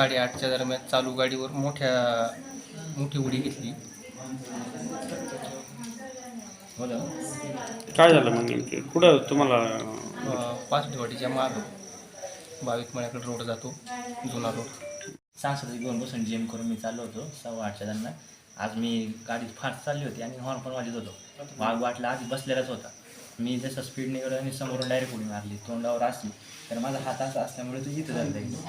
8:30च्या दरम्यान चालू गाडीवर मोठी उडी घेतली. काय झालं मग नेमके कुठं तुम्हाला? पाचडेवाडीच्या मागं 22 मळ्याकडे रोड जातो, जुना रोड. सांस्कृतिक घेऊन बसून जिम करून मी चाललो होतो 8:15च्या दरम्यान. आज मी गाडी फास्ट चालली होती आणि हॉर्न पण वाजत होतो. वाघ वाटला आधी बसलेलाच होता. मी जसं स्पीडने गेलो आणि समोरून डायरेक्ट उडी मारली. तोंडावर असली तर माझा हात असा असल्यामुळे तो इथं झाला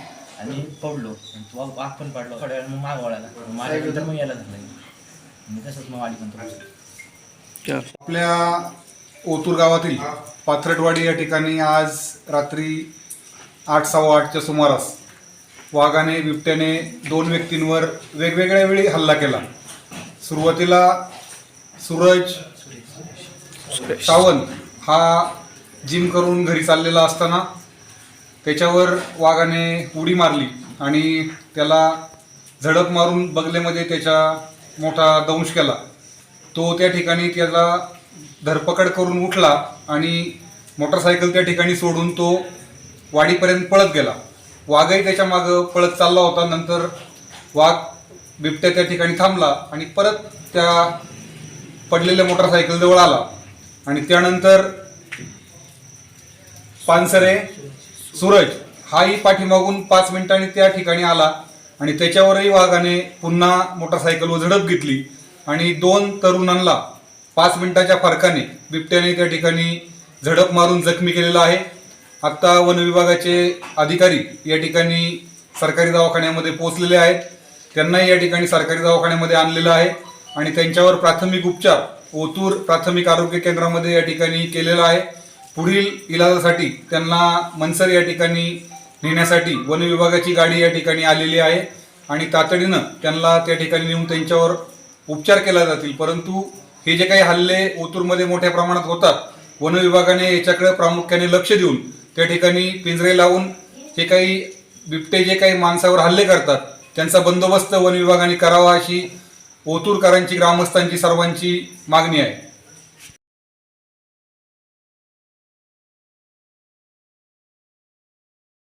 आणि पडलो. तो वाघ पण पडलो. थोड्या वेळ मग माग वळाला. माझ्यानंतर मग यायला झालं. मी तसंच मग वाडी पण तो. आपल्या ओतूर गावातील पाथरटवाडी या ठिकाणी आज रात्री 8:15च्या सुमारास वाघाने बिबट्याने 2 व्यक्तींवर वेगवेगळ्या वेळी हल्ला केला. सुरुवातीला सूरज सावंत हा जिम करून घरी चाललेला असताना त्याच्यावर वाघाने उडी मारली आणि त्याला झडप मारून बगलेमध्ये त्याचा मोठा दंश केला. तो त्या ठिकाणी त्याला धरपकड करून उठला आणि मोटरसायकल त्या ठिकाणी सोडून तो वाडीपर्यंत पळत गेला. वाघही त्याच्या मागं पळत चालला होता. नंतर वाघ बिबट्या त्या ठिकाणी थांबला आणि परत त्या पडलेल्या मोटरसायकल जवळ आला आणि त्यानंतर पानसरे सूरज हाही पाठीमागून 5 मिनिटांनी त्या ठिकाणी आला आणि त्याच्यावरही वाघाने पुन्हा मोटरसायकलवर झडप घेतली आणि 2 तरुणांना 5 मिनिटाच्या फरकाने बिबट्याने त्या ठिकाणी झडप मारून जखमी केलेला आहे. आत्ता वन विभागाचे अधिकारी या ठिकाणी सरकारी दवाखान्यामध्ये पोहोचलेले आहेत. त्यांनाही या ठिकाणी सरकारी दवाखान्यामध्ये आणलेलं आहे आणि त्यांच्यावर प्राथमिक उपचार ओतूर प्राथमिक आरोग्य केंद्रामध्ये या ठिकाणी केलेला आहे. पुढील इलाजासाठी त्यांना मनसर या ठिकाणी नेण्यासाठी वन विभागाची गाडी या ठिकाणी आलेली आहे आणि तातडीनं त्यांना त्या ठिकाणी नेऊन त्यांच्यावर उपचार केला जातील. परंतु हे जे काही हल्ले ओतूरमध्ये मोठ्या प्रमाणात होतात, वन विभागाने याच्याकडे प्रामुख्याने लक्ष देऊन त्या ठिकाणी पिंजरे लावून हे काही बिबटे जे काही माणसावर हल्ले करतात त्यांचा बंदोबस्त वन विभागाने करावा अशी ओतूरकरांची, ग्रामस्थांची, सर्वांची मागणी आहे.